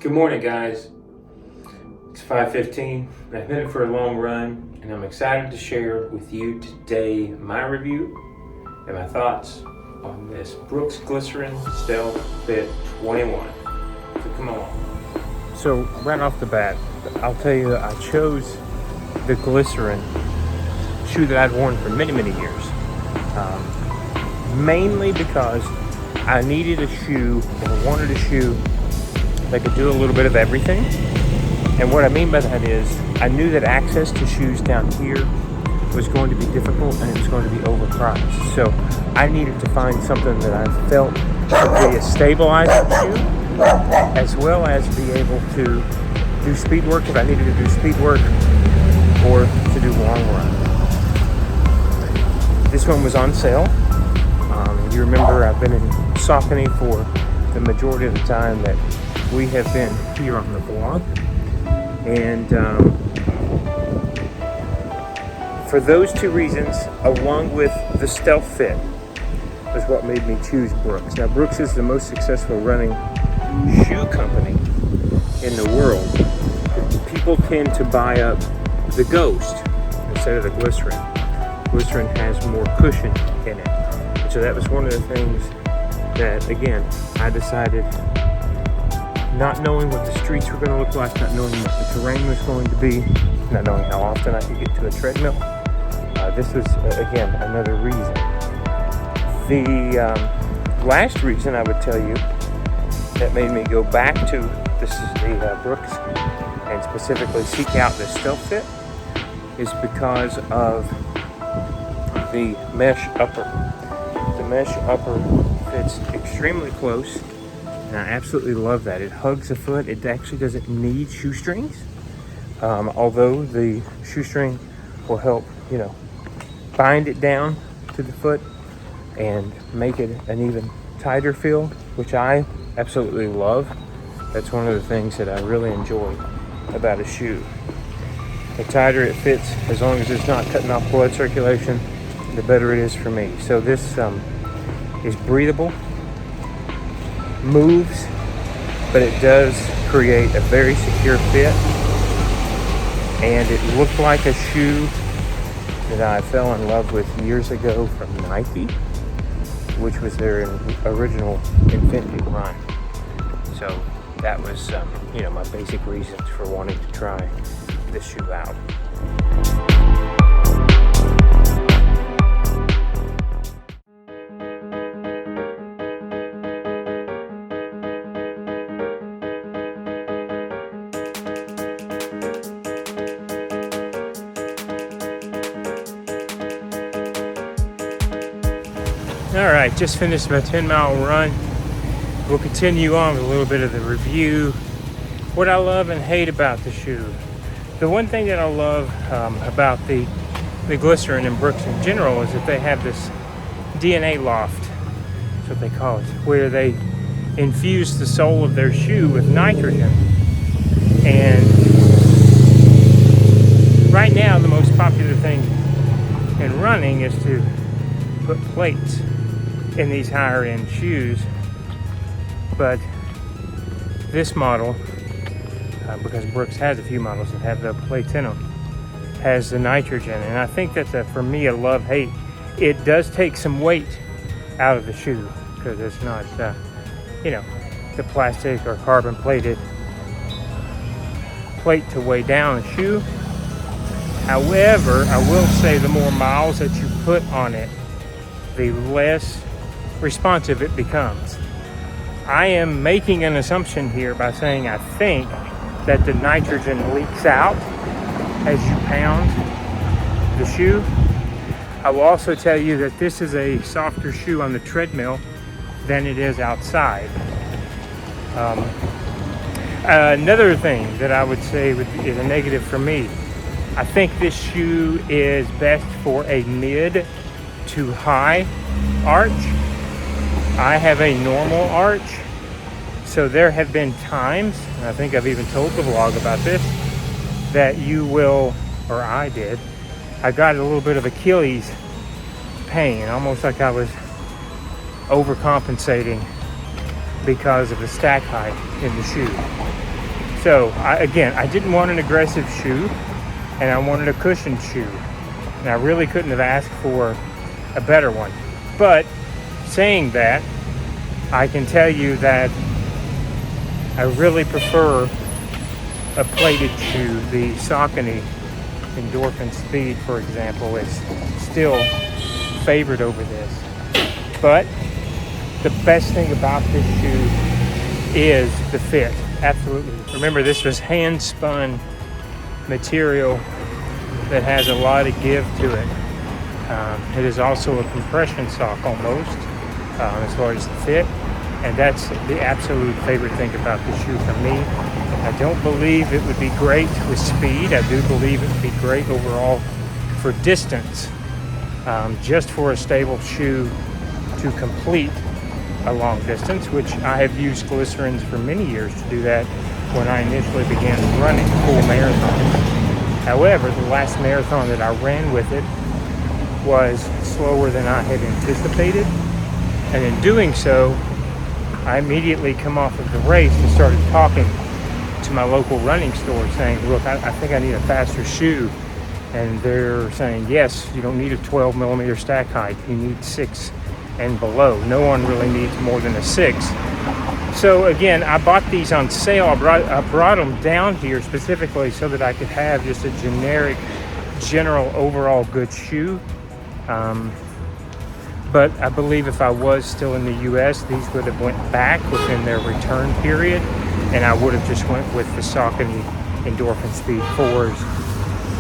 Good morning, guys. It's 5:15 and I've been for a long run, and I'm excited to share with you today my review and my thoughts on this Brooks Glycerin StealthFit 21. So come along. So right off the bat, I'll tell you I chose the Glycerin shoe that I've worn for many years, mainly because I needed a shoe or wanted a shoe that could do a little bit of everything. And what I mean by that is I knew that access to shoes down here was going to be difficult and it was going to be overpriced. So I needed to find something that I felt would be a stabilizing shoe, as well as be able to do speed work if I needed to do speed work or to do long run. This one was on sale. You remember I've been in Saucony for the majority of the time that we have been here on the blog, and for those two reasons, along with the StealthFit, was what made me choose Brooks. Now, Brooks is the most successful running shoe company in the world. People tend to buy up the Ghost instead of the Glycerin. Glycerin has more cushion in it, and so that was one of the things that, again, I decided, not knowing what the streets were going to look like, not knowing what the terrain was going to be, not knowing how often I could get to a treadmill. This was, again, another reason. The last reason I would tell you that made me go back to the Brooks and specifically seek out the StealthFit is because of the mesh upper. The mesh upper fits extremely close. And I absolutely love that. It hugs the foot. It actually doesn't need shoestrings. Although the shoestring will help, bind it down to the foot and make it an even tighter feel, which I absolutely love. That's one of the things that I really enjoy about a shoe. The tighter it fits, as long as it's not cutting off blood circulation, the better it is for me. So this is breathable, moves, but it does create a very secure fit, and it looked like a shoe that I fell in love with years ago from Nike, which was their original Infinity run. So that was my basic reasons for wanting to try this shoe out. All right, just finished my 10-mile run. We'll continue on with a little bit of the review. What I love and hate about the shoe. The one thing that I love about the Glycerin and Brooks in general is that they have this DNA loft, that's what they call it, where they infuse the sole of their shoe with nitrogen. And right now, the most popular thing in running is to put plates in these higher end shoes, but this model, because Brooks has a few models that have the plates in them, has the nitrogen, and I think that's for me a love-hate. It does take some weight out of the shoe because it's not the plastic or carbon plated plate to weigh down a shoe. However, I will say the more miles that you put on it, the less responsive it becomes. I am making an assumption here by saying I think that the nitrogen leaks out as you pound the shoe. I will also tell you that this is a softer shoe on the treadmill than it is outside. Another thing that I would say is a negative for me, I think this shoe is best for a mid to high arch. I have a normal arch, so there have been times, and I think I've even told the vlog about this, that you will, or I did, I got a little bit of Achilles pain, almost like I was overcompensating because of the stack height in the shoe. So again, I didn't want an aggressive shoe, and I wanted a cushioned shoe. And I really couldn't have asked for a better one. But saying that, I can tell you that I really prefer a plated shoe. The Saucony Endorphin Speed, for example, is still favored over this. But the best thing about this shoe is the fit. Absolutely. Remember, this was hand-spun material that has a lot of give to it. It is also a compression sock almost, as far as the fit. And that's the absolute favorite thing about the shoe for me. I don't believe it would be great with speed. I do believe it would be great overall for distance. Just for a stable shoe to complete a long distance, which I have used Glycerins for many years to do that when I initially began running full marathons. However, the last marathon that I ran with it was slower than I had anticipated. And in doing so, I immediately come off of the race and started talking to my local running store saying, look, I think I need a faster shoe. And they're saying, yes, you don't need a 12 millimeter stack height. You need 6 and below. No one really needs more than a 6. So again, I bought these on sale. I brought them down here specifically so that I could have just a generic, general, overall good shoe. But I believe if I was still in the U.S., these would have went back within their return period, and I would have just went with the Saucony Endorphin Speed 4s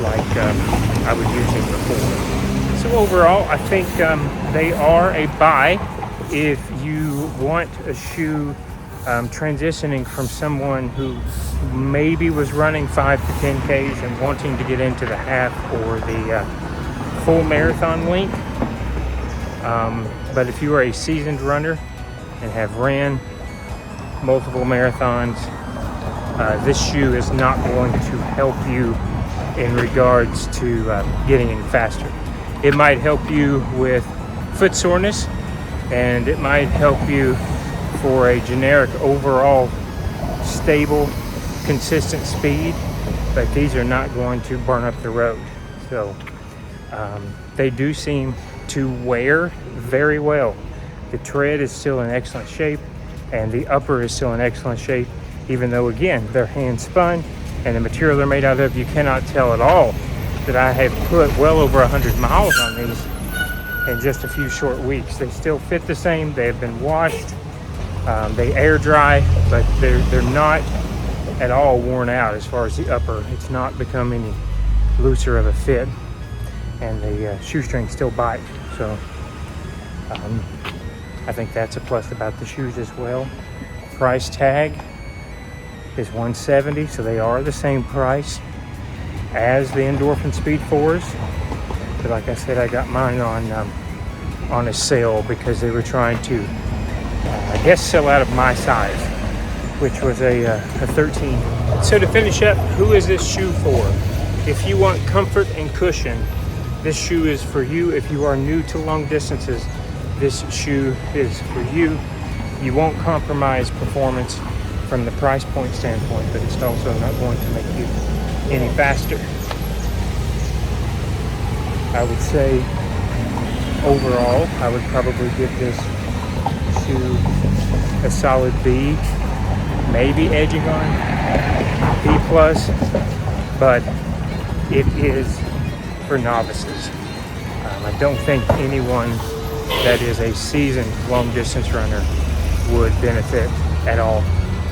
like I was using before. So overall, I think they are a buy if you want a shoe transitioning from someone who maybe was running 5 to 10 Ks and wanting to get into the half or the full marathon length. But if you are a seasoned runner and have ran multiple marathons, this shoe is not going to help you in regards to getting in faster. It might help you with foot soreness, and it might help you for a generic overall stable, consistent speed, but these are not going to burn up the road. So they do seem to wear very well. The tread is still in excellent shape, and the upper is still in excellent shape, even though again they're hand spun and the material they're made out of, you cannot tell at all that I have put well over 100 miles on these in just a few short weeks. They still fit the same. They have been washed, they air dry, but they're not at all worn out as far as the upper. It's not become any looser of a fit, and the shoestrings still bite. So I think that's a plus about the shoes as well. Price tag is $170, so they are the same price as the Endorphin Speed 4s. But like I said, I got mine on a sale because they were trying to, I guess, sell out of my size, which was a 13. So to finish up, who is this shoe for? If you want comfort and cushion, this shoe is for you. If you are new to long distances, this shoe is for you. You won't compromise performance from the price point standpoint, but it's also not going to make you any faster. I would say overall, I would probably give this shoe a solid B, maybe edging on B+, but it is for novices. I don't think anyone that is a seasoned long distance runner would benefit at all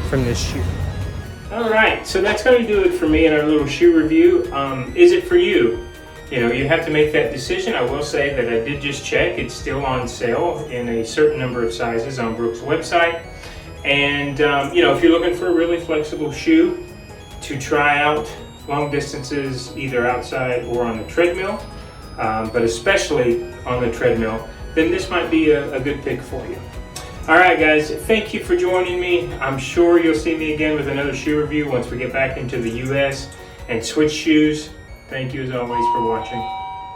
from this shoe. All right, so that's going to do it for me in our little shoe review. Is it for you? You know, you have to make that decision. I will say that I did just check. It's still on sale in a certain number of sizes on Brooks' website. And, you know, if you're looking for a really flexible shoe to try out long distances, either outside or on the treadmill, but especially on the treadmill, then this might be a good pick for you. All right, guys, thank you for joining me. I'm sure you'll see me again with another shoe review once we get back into the US and switch shoes. Thank you as always for watching.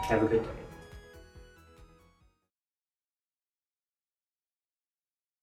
Have a good day.